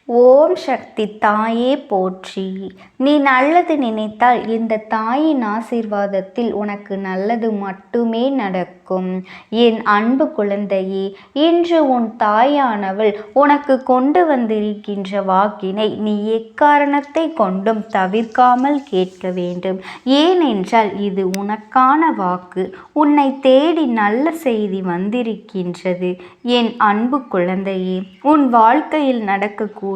ஓம் சக்தி தாயே போற்றி. நீ நல்லது நினைத்தால் இந்த தாயின் ஆசீர்வாதத்தில் உனக்கு நல்லது மட்டுமே நடக்கும். என் அன்பு குழந்தையே, இன்று உன் தாயானவள் உனக்கு கொண்டு வந்திருக்கின்ற வாக்கினை நீ எக்காரணத்தை கொண்டும் தவிர்க்காமல் கேட்க வேண்டும். ஏனென்றால் இது உனக்கான வாக்கு. உன்னை தேடி நல்ல செய்தி வந்திருக்கின்றது. என் அன்பு குழந்தையே, உன் வாழ்க்கையில் நடக்கக்கூடிய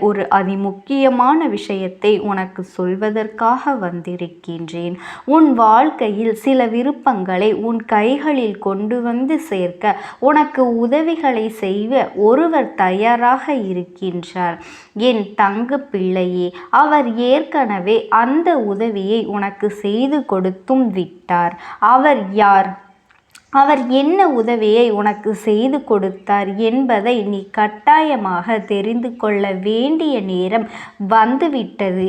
ஒரு அதிமுக்கியமான விஷயத்தை உனக்கு சொல்வதற்காக வந்திருக்கின்றேன். உன் வாழ்க்கையில் சில விருப்பங்களை உன் கைகளில் கொண்டு வந்து சேர்க்க உனக்கு உதவிகளை செய்ய ஒருவர் தயாராக இருக்கின்றார். என் தங்க பிள்ளையே, அவர் ஏற்கனவே அந்த உதவியை உனக்கு செய்து கொடுத்தும் விட்டார். அவர் யார்? அவர் என்ன உதவியை உனக்கு செய்து கொடுத்தார் என்பதை நீ கட்டாயமாக தெரிந்து கொள்ள வேண்டிய நேரம் வந்துவிட்டது.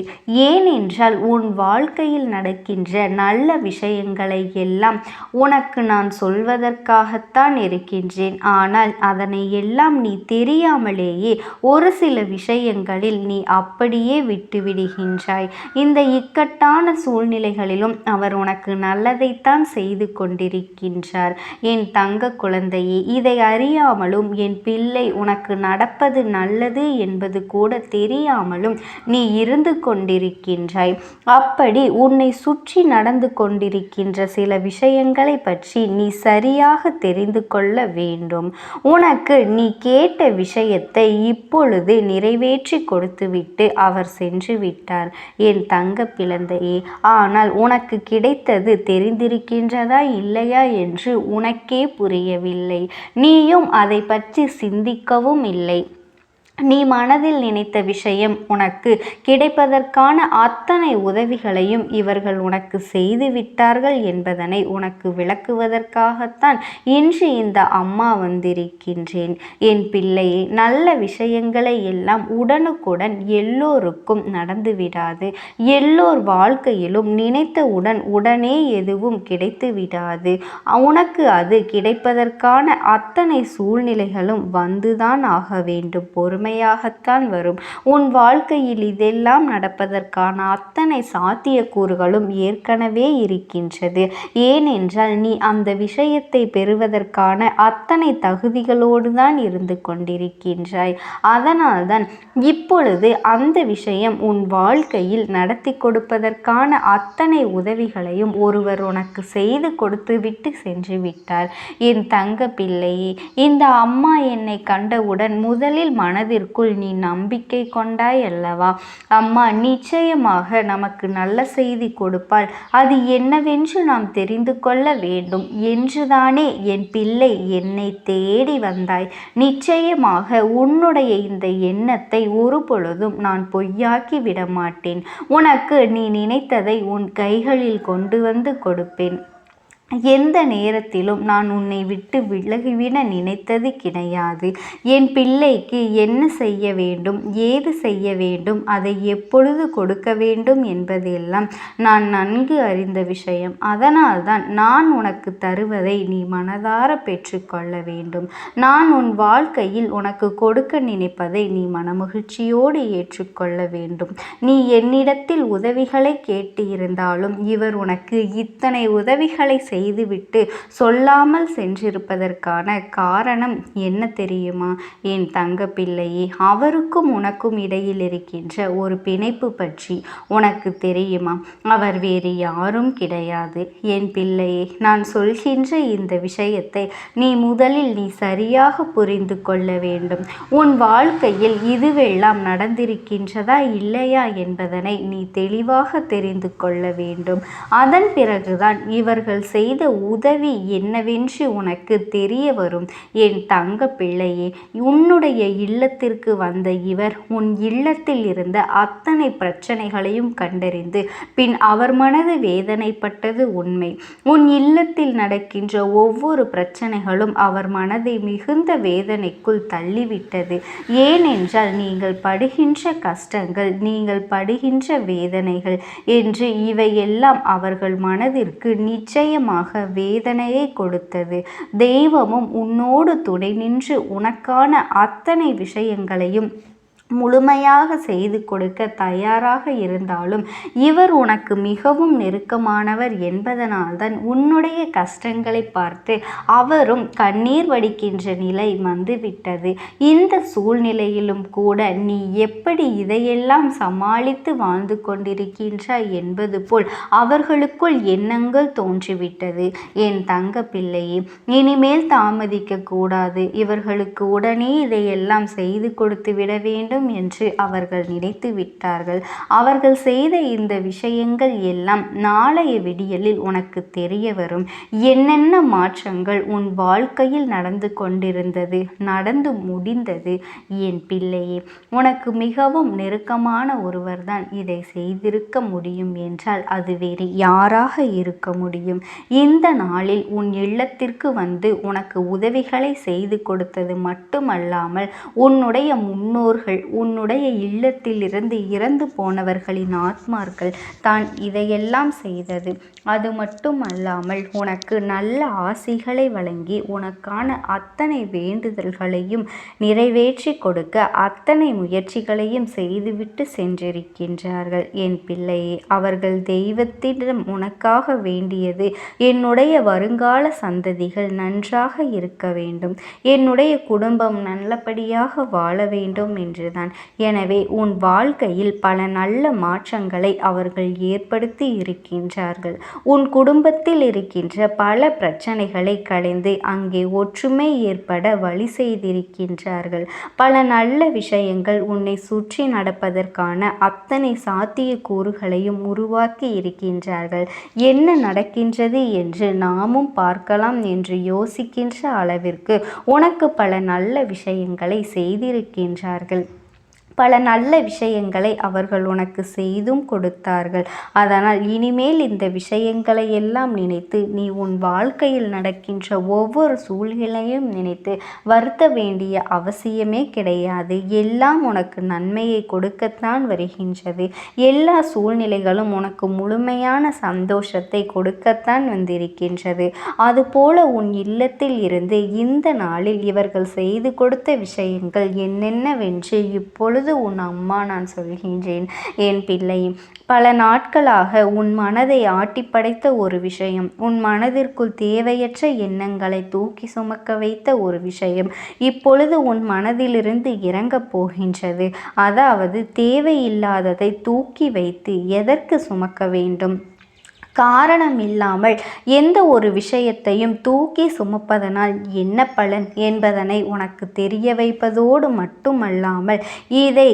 ஏனென்றால் உன் வாழ்க்கையில் நடக்கின்ற நல்ல விஷயங்களை எல்லாம் உனக்கு நான் சொல்வதற்காகத்தான் இருக்கின்றேன். ஆனால் அதனை எல்லாம் நீ தெரியாமலேயே ஒரு சில விஷயங்களில் நீ அப்படியே விட்டுவிடுகின்றாய். இந்த இக்கட்டான சூழ்நிலைகளிலும் அவர் உனக்கு நல்லதைத்தான் செய்து கொண்டிருக்கின்றார். என் தங்க குழந்தையே, இதை அறியாமலும் என் பிள்ளை உனக்கு நடப்பது நல்லது என்பது கூட தெரியாமலும் நீ இருந்து கொண்டிருக்கின்றாய். அப்படி உன்னை சுற்றி நடந்து கொண்டிருக்கின்ற சில விஷயங்களை பற்றி நீ சரியாக தெரிந்து கொள்ள வேண்டும். உனக்கு நீ கேட்ட விஷயத்தை இப்பொழுது நிறைவேற்றி கொடுத்துவிட்டு அவர் சென்று விட்டார் என் தங்க பிள்ளையே. ஆனால் உனக்கு கிடைத்தது தெரிந்திருக்கின்றதா இல்லையா என்று உனக்கே புரியவில்லை. நீயும் அதை பற்றி சிந்திக்கவும் இல்லை. நீ மனதில் நினைத்த விஷயம் உனக்கு கிடைப்பதற்கான அத்தனை உதவிகளையும் இவர்கள் உனக்கு செய்து விட்டார்கள் என்பதனை உனக்கு விளக்குவதற்காகத்தான் இன்று இந்த அம்மா வந்திருக்கின்றேன். என் பிள்ளையே, நல்ல விஷயங்களை எல்லாம் உடனுக்குடன் எல்லோருக்கும் நடந்து விடாது. எல்லோர் வாழ்க்கையிலும் நினைத்தவுடன் உடனே எதுவும் கிடைத்து விடாது. உனக்கு அது கிடைப்பதற்கான அத்தனை சூழ்நிலைகளும் வந்துதான் ஆக வேண்டும். பொறுமையாகத்தான் வரும். உன் வாழ்க்கையில் இதெல்லாம் நடப்பதற்கான அத்தனை சாத்தியக்கூறுகளும் ஏற்கனவே இருக்கின்றது. ஏனென்றால் நீ அந்த விஷயத்தை பெறுவதற்கான அத்தனை தகுதிகளோடு தான் இருந்து கொண்டிருக்கின்றாய். அதனால்தான் இப்பொழுது அந்த விஷயம் உன் வாழ்க்கையில் நடத்தி கொடுப்பதற்கான அத்தனை உதவிகளையும் ஒருவர் உனக்கு செய்து கொடுத்து விட்டு சென்று விட்டார். என் தங்க பிள்ளையே, இந்த அம்மா என்னை கண்டவுடன் முதலில் மனதிற்குள் நீ நம்பிக்கை கொண்டாய் அல்லவா? அம்மா நிச்சயமாக நமக்கு நல்ல செய்தி கொடுப்பாள், அது என்னவென்று நாம் தெரிந்து கொள்ள வேண்டும் என்றுதானே என் பிள்ளை என்னை தேடி வந்தாய். நிச்சயமாக உன்னுடைய இந்த எண்ணத்தை ஒரு பொழுதும் நான் பொய்யாக்கி விட மாட்டேன். உனக்கு நீ நினைத்ததை உன் கைகளில் கொண்டு வந்து கொடுப்பேன். எந்த நேரத்திலும் நான் உன்னை விட்டு விலகிவிட நினைத்தது கிடையாது. என் பிள்ளைக்கு என்ன செய்ய வேண்டும், ஏது செய்ய வேண்டும், அதை எப்பொழுது கொடுக்க வேண்டும் என்பதெல்லாம் நான் நன்கு அறிந்த விஷயம். அதனால்தான் நான் உனக்கு தருவதை நீ மனதார பெற்றுக்கொள்ள வேண்டும். நான் உன் வாழ்க்கையில் உனக்கு கொடுக்க நினைப்பதை நீ மனமகிழ்ச்சியோடு ஏற்றுக்கொள்ள வேண்டும். நீ என்னிடத்தில் உதவிகளை கேட்டு இருந்தாலும் இவர் உனக்கு இத்தனை உதவிகளை செய்துவிட்டு சொல்லாமல் சென்றிருப்பதற்கான காரணம் என்ன தெரியுமா? என் தங்க பிள்ளையே, அவருக்கும் உனக்கும் இடையில் இருக்கின்ற ஒரு பிணைப்பு பற்றி உனக்கு தெரியுமா? அவர் வேறு யாரும் கிடையாது. என் பிள்ளையே, நான் சொல்கின்ற இந்த விஷயத்தை நீ சரியாக புரிந்து கொள்ள வேண்டும். உன் வாழ்க்கையில் இதுவெல்லாம் நடந்திருக்கின்றதா இல்லையா என்பதனை நீ தெளிவாக தெரிந்து கொள்ள வேண்டும். அதன் பிறகுதான் இவர்கள் செய்த உதவி என்னவென்று உனக்கு தெரிய வரும். என் தங்க பிள்ளையே, உன்னுடைய இல்லத்திற்கு வந்த இவர் உன் இல்லத்தில் இருந்த அத்தனை பிரச்சனைகளையும் கண்டறிந்து பின் அவர் மனது வேதனைப்பட்டது உண்மை. உன் இல்லத்தில் நடக்கின்ற ஒவ்வொரு பிரச்சனைகளும் அவர் மனதை மிகுந்த வேதனைக்குள் தள்ளிவிட்டது. ஏனென்றால் நீங்கள் படுகின்ற கஷ்டங்கள், நீங்கள் படுகின்ற வேதனைகள் என்று இவையெல்லாம் அவர்கள் மனதிற்கு நிச்சயமாக வேதனையை கொடுத்தது. தெய்வமும் உன்னோடு துணை நின்று உனக்கான அத்தனை விஷயங்களையும் முழுமையாக செய்து கொடுக்க தயாராக இருந்தாலும் இவர் உனக்கு மிகவும் நெருக்கமானவர் என்பதனால்தான் உன்னுடைய கஷ்டங்களை பார்த்து அவரும் கண்ணீர் வடிக்கின்ற நிலை வந்துவிட்டது. இந்த சூழ்நிலையிலும் கூட நீ எப்படி இதையெல்லாம் சமாளித்து வாழ்ந்து கொண்டிருக்கின்றாய் என்பது போல் அவர்களுக்குள் எண்ணங்கள் தோன்றிவிட்டது. என் தங்க பிள்ளையே, இனிமேல் தாமதிக்க கூடாது. இவர்களுக்கு உடனே இதையெல்லாம் செய்து கொடுத்து விட வேண்டும் என்று அவர்கள் நினைத்து விட்டார்கள். அவர்கள் செய்த இந்த விஷயங்கள் எல்லாம் நாளைய விடியலில் உனக்கு தெரிய வரும். என்னென்ன மாற்றங்கள் உன் வாழ்க்கையில் நடந்து கொண்டிருந்தது, நடந்து முடிந்தது. என் பிள்ளையே, உனக்கு மிகவும் நெருக்கமான ஒருவர்தான் இதை செய்திருக்க முடியும் என்றால் அது வேறு யாராக இருக்க முடியும்? இந்த நாளில் உன் இல்லத்திற்கு வந்து உனக்கு உதவிகளை செய்து கொடுத்தது மட்டுமல்லாமல் உன்னுடைய முன்னோர்கள், உன்னுடைய இல்லத்திலிருந்து இறந்து போனவர்களின் ஆத்மார்கள் தான் இதையெல்லாம் செய்தது. அது மட்டுமல்லாமல் உனக்கு நல்ல ஆசிகளை வழங்கி உனக்கான அத்தனை வேண்டுதல்களையும் நிறைவேற்றி கொடுக்க அத்தனை முயற்சிகளையும் செய்துவிட்டு சென்றிருக்கின்றார்கள். என் பிள்ளையே, அவர்கள் தெய்வத்திடம் உனக்காக வேண்டியது என்னுடைய வருங்கால சந்ததிகள் நன்றாக இருக்க வேண்டும், என்னுடைய குடும்பம் நல்லபடியாக வாழ வேண்டும் என்றுதான். எனவே உன் வாழ்க்கையில் பல நல்ல மாற்றங்களை அவர்கள் ஏற்படுத்தி இருக்கின்றார்கள். உன் குடும்பத்தில் இருக்கின்ற பல பிரச்சனைகளை களைந்து அங்கே ஒற்றுமை ஏற்பட வழி செய்திருக்கின்றார்கள். பல நல்ல விஷயங்கள் உன்னை சுற்றி நடப்பதற்கான அத்தனை சாத்திய கூறுகளையும் உருவாக்கி இருக்கின்றார்கள். என்ன நடக்கின்றது என்று நாமும் பார்க்கலாம் என்று யோசிக்கின்ற அளவிற்கு உனக்கு பல நல்ல விஷயங்களை செய்திருக்கின்றார்கள். பல நல்ல விஷயங்களை அவர்கள் உனக்கு செய்தும் கொடுத்தார்கள். அதனால் இனிமேல் இந்த விஷயங்களை எல்லாம் நினைத்து நீ உன் வாழ்க்கையில் நடக்கின்ற ஒவ்வொரு சூழ்நிலையும் நினைத்து வருத்த வேண்டிய அவசியமே கிடையாது. எல்லாம் உனக்கு நன்மையை கொடுக்கத்தான் வருகின்றது. எல்லா சூழ்நிலைகளும் உனக்கு முழுமையான சந்தோஷத்தை கொடுக்கத்தான் வந்திருக்கின்றது. அதுபோல உன் இல்லத்தில் இருந்து இந்த நாளில் இவர்கள் செய்து கொடுத்த விஷயங்கள் என்னென்னவென்று இப்பொழுது உன் அம்மா நான் சொல்கின்றேன். என் பிள்ளை, பல நாட்களாக உன் மனதை ஆட்டி படைத்த ஒரு விஷயம், உன் மனதிற்குள் தேவையற்ற எண்ணங்களை தூக்கி சுமக்க வைத்த ஒரு விஷயம் இப்பொழுது உன் மனதிலிருந்து இறங்கப் போகின்றது. அதாவது தேவையில்லாததை தூக்கி வைத்து எதற்கு சுமக்க வேண்டும்? காரணம் இல்லாமல் எந்த ஒரு விஷயத்தையும் தூக்கி சுமப்பதனால் என்ன பலன் என்பதனை உனக்கு தெரிய வைப்பதோடு மட்டுமல்லாமல் இதை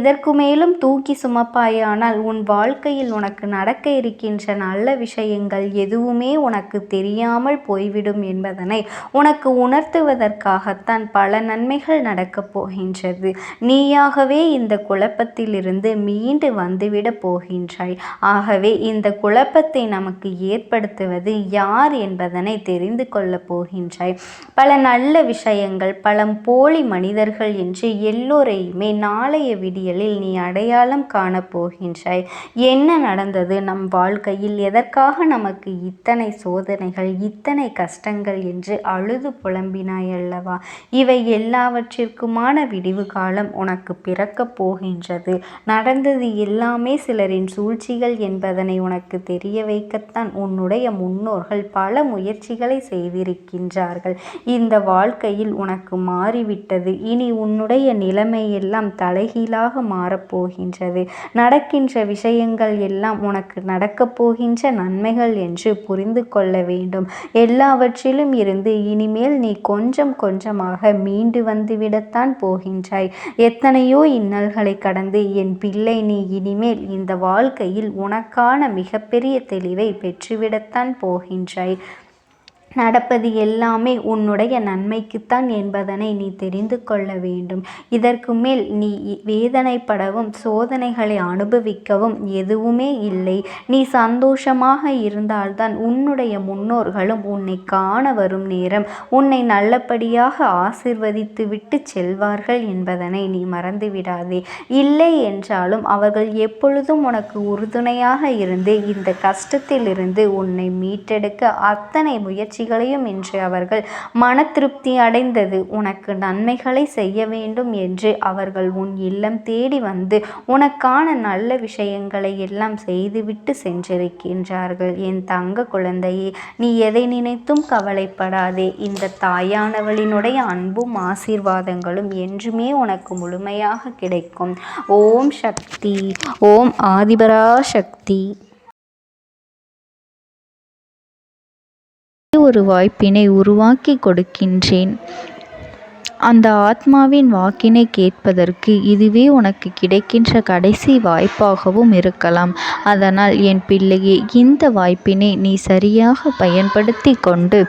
இதற்கு மேலும் தூக்கி சுமப்பாயானால் உன் வாழ்க்கையில் உனக்கு நடக்க இருக்கின்ற நல்ல விஷயங்கள் எதுவுமே உனக்கு தெரியாமல் போய்விடும் என்பதனை உனக்கு உணர்த்துவதற்காகத்தான் பல நன்மைகள் நடக்கப் போகின்றது. நீயாகவே இந்த குழப்பத்திலிருந்து மீண்டு வந்துவிட போகின்றாய். ஆகவே இந்த குழப்பத்தை நமக்கு ஏற்படுத்துவது யார் என்பதனை தெரிந்து கொள்ளப் போகின்றாய். பல நல்ல விஷயங்கள், பல போலி மனிதர்கள் என்று எல்லோரையுமே நாளைய விடியலில் நீ அடையாளம் காணப் போகின்றாய். என்ன நடந்தது நம் வாழ்க்கையில்? எதற்காக நமக்கு இத்தனை சோதனைகள், இத்தனை கஷ்டங்கள் என்று அழுது புலம்பினாய் அல்லவா? இவை எல்லாவற்றிற்குமான விடிவு காலம் உனக்கு பிறக்கப் போகின்றது. நடந்தது எல்லாமே சிலரின் சூழ்ச்சிகள் என்பதனை உனக்கு தெரிய வைக்கத்தான் உன்னுடைய முன்னோர்கள் பல முயற்சிகளை செய்திருக்கின்றார்கள். இந்த வாழ்க்கையில் உனக்கு மாறிவிட்டது. இனி உன்னுடைய நிலைமையெல்லாம் தலைகீழாக மாறப்போகின்றது. நடக்கின்ற விஷயங்கள் எல்லாம் உனக்கு நடக்கப் போகின்ற நன்மைகள் என்று புரிந்து கொள்ள வேண்டும். எல்லாவற்றிலும் இருந்து இனிமேல் நீ கொஞ்சம் கொஞ்சமாக மீண்டு வந்துவிடத்தான் போகின்றாய். எத்தனையோ இன்னல்களை கடந்து என் பிள்ளை, நீ இனிமேல் இந்த வாழ்க்கையில் உனக்கான மிகப்பெரிய தெளிவை பெற்றுவிடத்தான் போகின்றாய். நடப்பது எல்லாமே உன்னுடைய நன்மைக்குத்தான் என்பதனை நீ தெரிந்து கொள்ள வேண்டும். இதற்கு மேல் நீ வேதனைப்படவும் சோதனைகளை அனுபவிக்கவும் எதுவுமே இல்லை. நீ சந்தோஷமாக இருந்தால்தான் உன்னுடைய முன்னோர்களும் உன்னை காண வரும் நேரம் உன்னை நல்லபடியாக ஆசிர்வதித்து விட்டு செல்வார்கள் என்பதனை நீ மறந்துவிடாதே. இல்லை என்றாலும் அவர்கள் எப்பொழுதும் உனக்கு உறுதுணையாக இருந்து இந்த கஷ்டத்திலிருந்து உன்னை மீட்டெடுக்க அத்தனை முயற்சி முயற்சிகளையும் இன்று அவர்கள் மன திருப்தி அடைந்தது. உனக்கு நன்மைகளை செய்ய வேண்டும் என்று அவர்கள் உன் இல்லம் தேடி வந்து உனக்கான நல்ல விஷயங்களை எல்லாம் செய்துவிட்டு சென்றிருக்கின்றார்கள். என் தங்க குழந்தையே, நீ எதை நினைத்தும் கவலைப்படாதே. இந்த தாயானவளினுடைய அன்பும் ஆசீர்வாதங்களும் என்றுமே உனக்கு முழுமையாக கிடைக்கும். ஓம் சக்தி. ஓம் ஆதிபராசக்தி. ஒரு வாய்ப்பினை உருவாக்கி கொடுக்கின்றேன். அந்த ஆத்மாவின் வாக்கினை கேட்பதற்கு இதுவே உனக்கு கிடைக்கின்ற கடைசி வாய்ப்பாகவும் இருக்கலாம். அதனால் என் பிள்ளையே, இந்த வாய்ப்பினை நீ சரியாக பயன்படுத்தி கொண்டு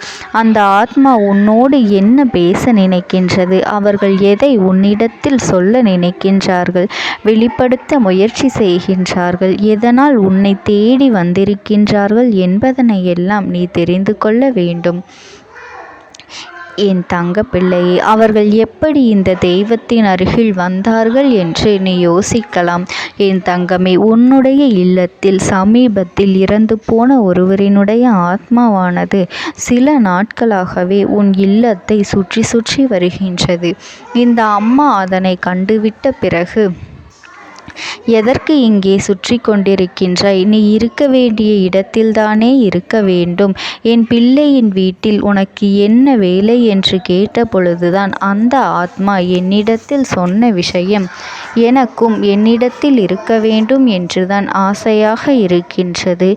அந்த ஆத்மா உன்னோடு என்ன பேச நினைக்கின்றது, அவர்கள் எதை உன்னிடத்தில் சொல்ல நினைக்கின்றார்கள், வெளிப்படுத்த முயற்சி செய்கின்றார்கள், எதனால் உன்னை தேடி வந்திருக்கின்றார்கள் என்பதனை எல்லாம் நீ தெரிந்து கொள்ள வேண்டும். என் தங்க பிள்ளையே, அவர்கள் எப்படி இந்த தெய்வத்தின் அருகில் வந்தார்கள் என்று நீ யோசிக்கலாம். என் தங்கமே, உன்னுடைய இல்லத்தில் சமீபத்தில் இறந்து போன ஒருவரினுடைய ஆத்மாவானது சில நாட்களாகவே உன் இல்லத்தை சுற்றி சுற்றி வருகின்றது. இந்த அம்மா அதனை கண்டுவிட்ட பிறகு, எதற்கு இங்கே சுற்றி கொண்டிருக்கின்றாய்? நீ இருக்க வேண்டிய இடத்தில்தானே இருக்க வேண்டும். என் பிள்ளையின் வீட்டில் உனக்கு என்ன வேலை என்று கேட்ட பொழுதுதான் அந்த ஆத்மா என்னிடத்தில் சொன்ன விஷயம், எனக்கும் என்னிடத்தில் இருக்க வேண்டும் என்றுதான் ஆசையாக இருக்கின்றது.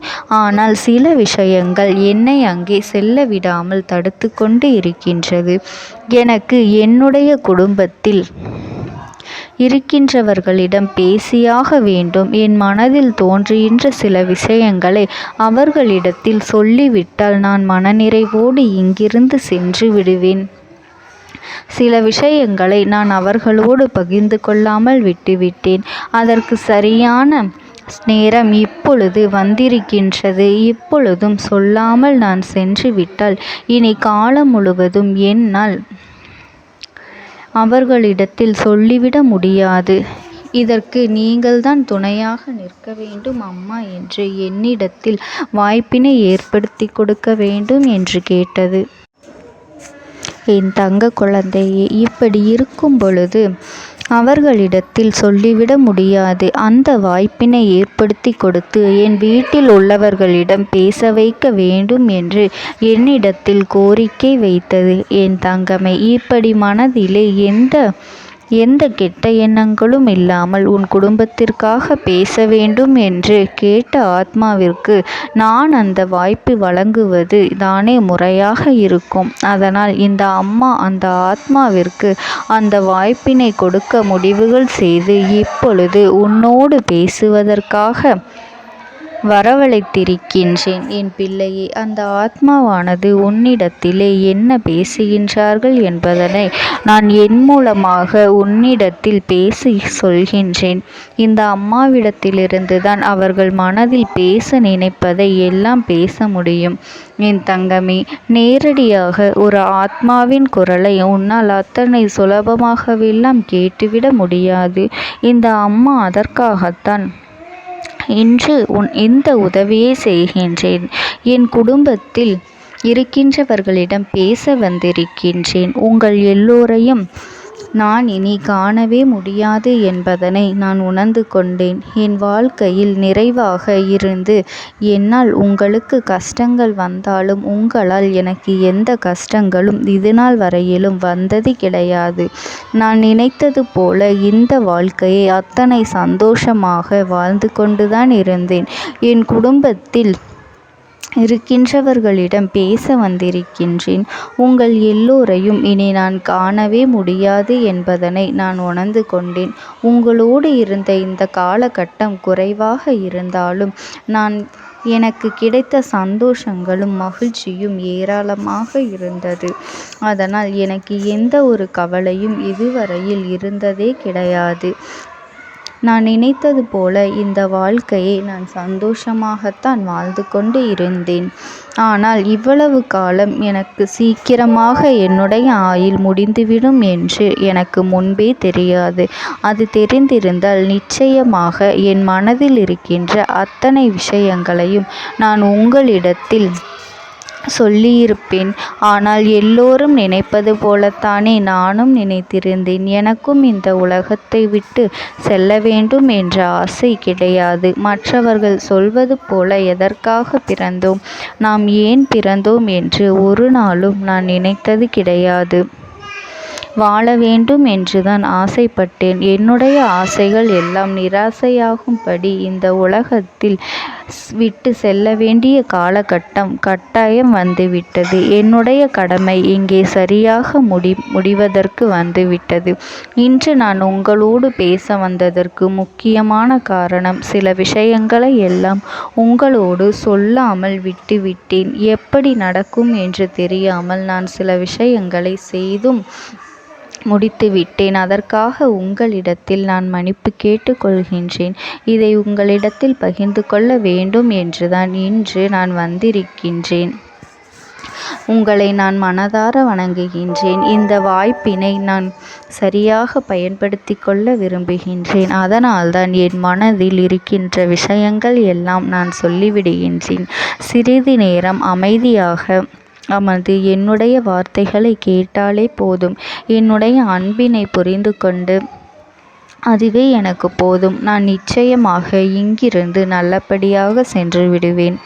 ஆனால் சில விஷயங்கள் என்னை அங்கே செல்ல விடாமல் தடுத்து கொண்டு இருக்கின்றது. எனக்கு என்னுடைய குடும்பத்தில் இருக்கின்றவர்களிடம் பேசியாக வேண்டும். என் மனதில் தோன்றுகின்ற சில விஷயங்களை அவர்களிடத்தில் சொல்லிவிட்டால் நான் மனநிறைவோடு இங்கிருந்து சென்று விடுவேன். சில விஷயங்களை நான் அவர்களோடு பகிர்ந்து கொள்ளாமல் விட்டுவிட்டேன். அதற்கு சரியான நேரம் இப்பொழுது வந்திருக்கின்றது. இப்பொழுதும் சொல்லாமல் நான் சென்று விட்டால் இனி காலம் முழுவதும் என்னால் அவர்களிடத்தில் சொல்லிவிட முடியாது. இதற்கு நீங்கள்தான் துணையாக நிற்க வேண்டும் அம்மா என்று என்னிடத்தில் வாய்ப்பினை ஏற்படுத்தி கொடுக்க வேண்டும் என்று கேட்டது. என் தங்க குழந்தையே, இப்படி இருக்கும் பொழுது அவர்களிடத்தில் சொல்லிவிட முடியாது. அந்த வாய்ப்பினை ஏற்படுத்தி கொடுத்து என் வீட்டில் உள்ளவர்களிடம் பேச வைக்க வேண்டும் என்று என்னிடத்தில் கோரிக்கை வைத்தது. என் தங்கமே, இப்படி மனதிலே எந்த கெட்ட எண்ணங்களும் இல்லாமல் உன் குடும்பத்திற்காக பேச வேண்டும் என்று கேட்ட ஆத்மாவிற்கு நான் அந்த வாய்ப்பு வழங்குவது தானே முறையாக இருக்கும். அதனால் இந்த அம்மா அந்த ஆத்மாவிற்கு அந்த வாய்ப்பினை கொடுக்க முடிவுகள் செய்து இப்பொழுது உன்னோடு பேசுவதற்காக வரவழைத்திருக்கின்றேன். என் பிள்ளையே, அந்த ஆத்மாவானது உன்னிடத்திலே என்ன பேசுகின்றார்கள் என்பதனை நான் என் மூலமாக உன்னிடத்தில் பேசி சொல்கின்றேன். இந்த அம்மாவிடத்திலிருந்து தான் அவர்கள் மனதில் பேச நினைப்பதை எல்லாம் பேச முடியும். என் தங்கமே, நேரடியாக ஒரு ஆத்மாவின் குரலை உன்னால் அத்தனை சுலபமாகவெல்லாம் கேட்டுவிட முடியாது. இந்த அம்மா அதற்காகத்தான் இன்று இந்த உதவியை செய்கின்றேன். என் குடும்பத்தில் இருக்கின்றவர்களிடம் பேச வந்திருக்கின்றேன். உங்கள் எல்லோரையும் நான் இனி காணவே முடியாது என்பதனை நான் உணர்ந்து கொண்டேன். என் வாழ்க்கையில் நிறைவாக இருந்து என்னால் உங்களுக்கு கஷ்டங்கள் வந்தாலும் உங்களால் எனக்கு எந்த கஷ்டங்களும் இதுநாள் வரையிலும் வந்தது கிடையாது. நான் நினைத்தது போல இந்த வாழ்க்கையை அத்தனை சந்தோஷமாக வாழ்ந்து கொண்டுதான் இருந்தேன். என் குடும்பத்தில் இருக்கின்றவர்களிடம் பேச வந்திருக்கின்றேன். உங்கள் எல்லோரையும் இனி நான் காணவே முடியாது என்பதனை நான் உணர்ந்து கொண்டேன். உங்களோடு இருந்த இந்த காலகட்டம் குறைவாக இருந்தாலும் எனக்கு கிடைத்த சந்தோஷங்களும் மகிழ்ச்சியும் ஏராளமாக இருந்தது. அதனால் எனக்கு எந்த ஒரு கவலையும் இதுவரையில் இருந்ததே கிடையாது. நான் நினைத்தது போல இந்த வாழ்க்கையை நான் சந்தோஷமாகத்தான் வாழ்ந்து கொண்டு இருந்தேன். ஆனால் இவ்வளவு காலம் எனக்கு சீக்கிரமாக என்னுடைய ஆயுள் முடிந்துவிடும் என்று எனக்கு முன்பே தெரியாது. அது தெரிந்திருந்தால் நிச்சயமாக என் மனதில் இருக்கின்ற அத்தனை விஷயங்களையும் நான் உங்களிடத்தில் சொல்லியிருப்பேன். ஆனால் எல்லோரும் நினைப்பது போலத்தானே நானும் நினைத்திருந்தேன். எனக்கும் இந்த உலகத்தை விட்டு செல்ல வேண்டும் என்ற ஆசை கிடையாது. மற்றவர்கள் சொல்வது போல எதற்காக பிறந்தோம், நாம் ஏன் பிறந்தோம் என்று ஒரு நாளும் நான் நினைத்தது கிடையாது. வாழ வேண்டும் என்றுதான் ஆசைப்பட்டேன். என்னுடைய ஆசைகள் எல்லாம் நிராசையாகும்படி இந்த உலகத்தில் விட்டு செல்ல வேண்டிய காலகட்டம் கட்டாயம் வந்துவிட்டது. என்னுடைய கடமை இங்கே சரியாக முடிவதற்கு வந்துவிட்டது. இன்று நான் உங்களோடு பேச வந்ததற்கு முக்கியமான காரணம், சில விஷயங்களை எல்லாம் உங்களோடு சொல்லாமல் விட்டுவிட்டேன். எப்படி நடக்கும் என்று தெரியாமல் நான் சில விஷயங்களை செய்தும் முடித்துவிட்டேன். அதற்காக உங்களிடத்தில் நான் மன்னிப்பு கேட்டுக்கொள்கின்றேன். இதை உங்களிடத்தில் பகிர்ந்து கொள்ள வேண்டும் என்றுதான் இன்று நான் வந்திருக்கின்றேன். உங்களை நான் மனதார வணங்குகின்றேன். இந்த வாய்ப்பினை நான் சரியாக பயன்படுத்தி கொள்ள விரும்புகின்றேன். அதனால்தான் என் மனதில் இருக்கின்ற விஷயங்கள் எல்லாம் நான் சொல்லிவிடுகின்றேன். சிறிது நேரம் அமைதியாக அமர்ந்து என்னுடைய வார்த்தைகளை கேட்டாலே போதும். என்னுடைய அன்பினை புரிந்து கொண்டு அதுவே எனக்கு போதும். நான் நிச்சயமாக இங்கிருந்து நல்லபடியாக சென்று விடுவேன்.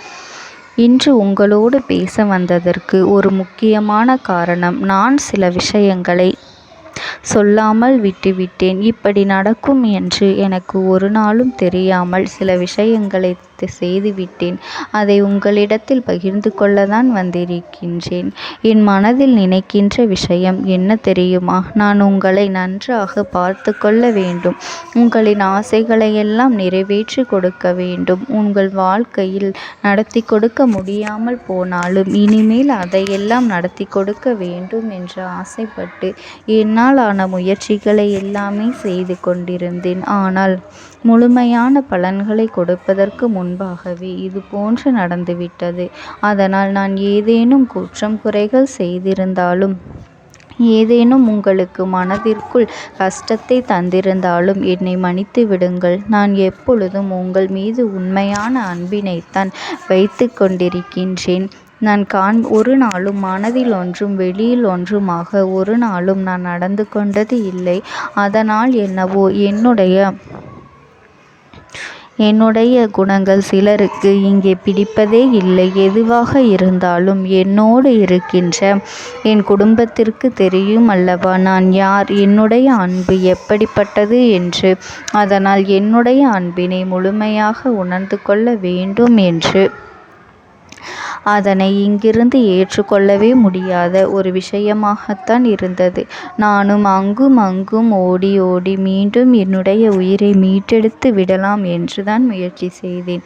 இன்று உங்களோடு பேச வந்ததற்கு ஒரு முக்கியமான காரணம், நான் சில விஷயங்களை சொல்லாமல் விட்டுவிட்டேன். இப்படி நடக்கும் என்று எனக்கு ஒரு நாளும் தெரியாமல் சில விஷயங்களை செய்துவிட்டேன். அதை உங்களிடத்தில் பகிர்ந்து கொள்ளத்தான் வந்திருக்கின்றேன். என் மனதில் நினைக்கின்ற விஷயம் என்ன தெரியுமா? நான் உங்களை நன்றாக பார்த்து கொள்ள வேண்டும். உங்களின் ஆசைகளை எல்லாம் நிறைவேற்றி கொடுக்க வேண்டும். உங்கள் வாழ்க்கையில் நடத்தி கொடுக்க முடியாமல் போனாலும் இனிமேல் அதையெல்லாம் நடத்தி கொடுக்க வேண்டும் என்று ஆசைப்பட்டு என்னால் ஆன முயற்சிகளை எல்லாமே செய்து கொண்டிருந்தேன். ஆனால் முழுமையான பலன்களை கொடுப்பதற்கு முன்பாகவே இது போன்று நடந்துவிட்டது. அதனால் நான் ஏதேனும் குற்றம் குறைகள் செய்திருந்தாலும், ஏதேனும் உங்களுக்கு மனதிற்குள் கஷ்டத்தை தந்திருந்தாலும் என்னை மன்னித்து விடுங்கள். நான் எப்பொழுதும் உங்கள் மீது உண்மையான அன்பினைத்தான் வைத்து கொண்டிருக்கின்றேன். நான் ஒரு நாளும் மனதில் ஒன்றும் வெளியில் ஒன்றுமாக ஒரு நாளும் நான் நடந்து கொண்டது இல்லை. அதனால் என்னவோ என்னுடைய குணங்கள் சிலருக்கு இங்கே பிடிப்பதே இல்லை. எதுவாக இருந்தாலும் என்னோடு இருக்கின்ற என் குடும்பத்திற்கு தெரியும் அல்லவா நான் யார், என்னுடைய அன்பு எப்படிப்பட்டது என்று. அதனால் என்னுடைய அன்பினை முழுமையாக உணர்ந்து கொள்ள வேண்டும் என்று அதனை இங்கிருந்து ஏற்றுக்கொள்ளவே முடியாத ஒரு விஷயமாகத்தான் இருந்தது. நானும் அங்கும் அங்கும் ஓடி ஓடி மீண்டும் என்னுடைய உயிரை மீட்டெடுத்து விடலாம் என்றுதான் முயற்சி செய்தேன்.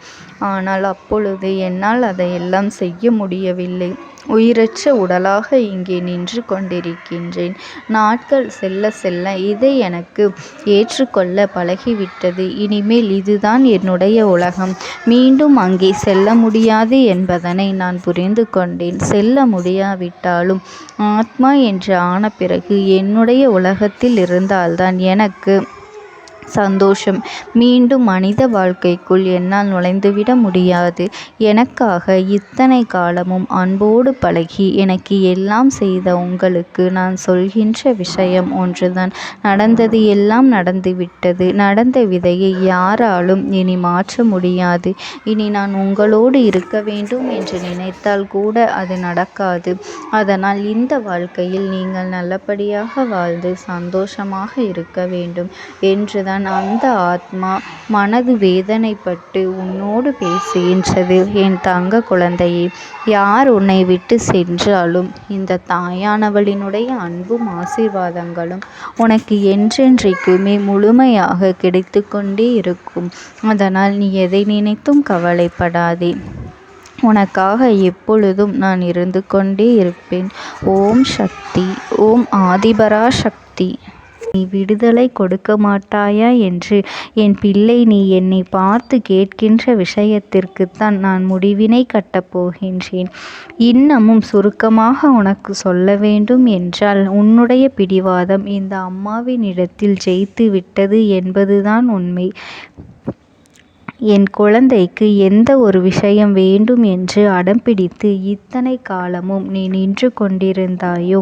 ஆனால் அப்பொழுது என்னால் அதையெல்லாம் செய்ய முடியவில்லை. உயிரற்ற உடலாக இங்கே நின்று கொண்டிருக்கின்றேன். நாட்கள் செல்ல செல்ல இதை எனக்கு ஏற்றுக்கொள்ள பழகிவிட்டது. இனிமேல் இதுதான் என்னுடைய உலகம். மீண்டும் அங்கே செல்ல முடியாது என்பதனை நான் புரிந்து கொண்டேன். செல்ல முடியாவிட்டாலும் ஆத்மா என்று ஆன பிறகு என்னுடைய உலகத்தில் இருந்தால்தான் எனக்கு சந்தோஷம். மீண்டும் மனித வாழ்க்கைக்குள் என்னால் நுழைந்துவிட முடியாது. எனக்காக இத்தனை காலமும் அன்போடு பழகி எனக்கு எல்லாம் செய்த உங்களுக்கு நான் சொல்கின்ற விஷயம் ஒன்றுதான். நடந்தது எல்லாம் நடந்துவிட்டது. நடந்த விதையை யாராலும் இனி மாற்ற முடியாது. இனி நான் உங்களோடு இருக்க வேண்டும் என்று நினைத்தால் கூட அது நடக்காது. அதனால் இந்த வாழ்க்கையில் நீங்கள் நல்லபடியாக வாழ்ந்து சந்தோஷமாக இருக்க வேண்டும் என்றுதான் அந்த ஆத்மா மனது வேதனைப்பட்டு உன்னோடு பேசுகின்றது. என் தங்க குழந்தையே, யார் உன்னை விட்டு சென்றாலும் இந்த தாயானவளினுடைய அன்பும் ஆசீர்வாதங்களும் உனக்கு என்றென்றைக்குமே முழுமையாக கிடைத்து கொண்டே இருக்கும். அதனால் நீ எதை நினைத்தும் கவலைப்படாதே. உனக்காக எப்பொழுதும் நான் இருந்து கொண்டே இருப்பேன். ஓம் சக்தி. ஓம் ஆதிபரா சக்தி. நீ விடுதலை கொடுக்க மாட்டாயா என்று என் பிள்ளை, நீ என்னை பார்த்து கேட்கின்ற விஷயத்திற்குத்தான் நான் முடிவினை கட்டப் போகின்றேன். இன்னமும் சுருக்கமாக உனக்கு சொல்ல வேண்டும் என்றால், உன்னுடைய பிடிவாதம் இந்த அம்மாவினிடத்தில் ஜெயித்து விட்டது என்பதுதான் உண்மை. என் குழந்தைக்கு எந்த ஒரு விஷயம் வேண்டும் என்று அடம்பிடித்து இத்தனை காலமும் நீ நின்று கொண்டிருந்தாயோ,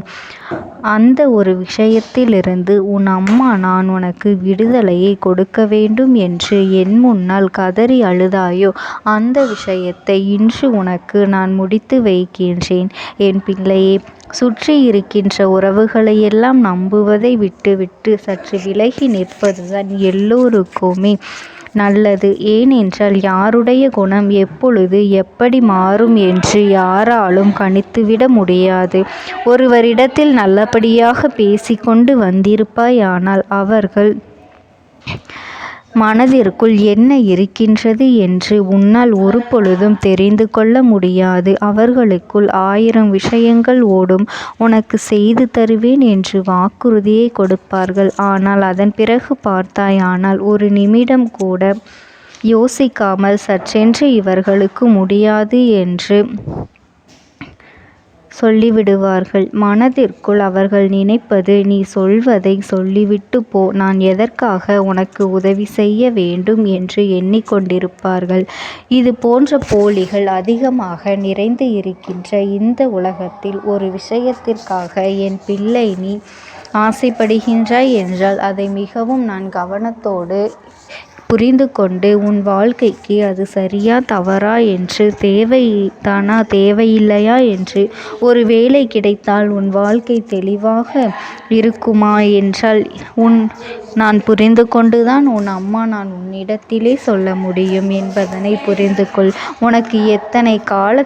அந்த ஒரு விஷயத்திலிருந்து உன் அம்மா நான் உனக்கு விடுதலையை கொடுக்க வேண்டும் என்று என் முன்னால் கதறி அழுதாயோ, அந்த விஷயத்தை இன்று உனக்கு நான் முடித்து வைக்கின்றேன். என் பிள்ளையே, சுற்றி இருக்கின்ற உறவுகளையெல்லாம் நம்புவதை விட்டுவிட்டு சற்று விலகி நிற்பதுதான் எல்லோருக்குமே நல்லது. ஏனென்றால் யாருடைய குணம் எப்பொழுது எப்படி மாறும் என்று யாராலும் கணித்துவிட முடியாது. ஒருவரிடத்தில் நல்லபடியாக பேசிக்கொண்டு வந்திருப்பாயானால் அவர்கள் மனதிற்குள் என்ன இருக்கின்றது என்று உன்னால் ஒரு பொழுதும் தெரிந்து கொள்ள முடியாது. அவர்களுக்குள் 1000 விஷயங்கள் ஓடும். உனக்கு செய்து தருவேன் என்று வாக்குறுதியை கொடுப்பார்கள். ஆனால் அதன் பிறகு பார்த்தாயானால் ஒரு நிமிடம் கூட யோசிக்காமல் சற்றென்று இவர்களுக்கு முடியாது என்று சொல்லிவிடுவார்கள். மனதிற்குள் அவர்கள் நினைப்பது, நீ சொல்வதை சொல்லிவிட்டு போ, நான் எதற்காக உனக்கு உதவி செய்ய வேண்டும் என்று எண்ணிக்கொண்டிருப்பார்கள். இது போன்ற போலிகள் அதிகமாக நிறைந்து இருக்கின்ற இந்த உலகத்தில் ஒரு விஷயத்திற்காக என் பிள்ளை நீ ஆசைப்படுகின்றாய் என்றால் அதை மிகவும் நான் கவனத்தோடு புரிந்து கொண்டு உன் வாழ்க்கைக்கு அது சரியா தவறா என்று, தேவைதானா தேவையில்லையா என்று, ஒரு வேலை கிடைத்தால் உன் வாழ்க்கை தெளிவாக இருக்குமா என்றால் நான் புரிந்து கொண்டுதான் உன் அம்மா நான் உன்னிடத்திலே சொல்ல முடியும் என்பதனை புரிந்து கொள். உனக்கு எத்தனை கால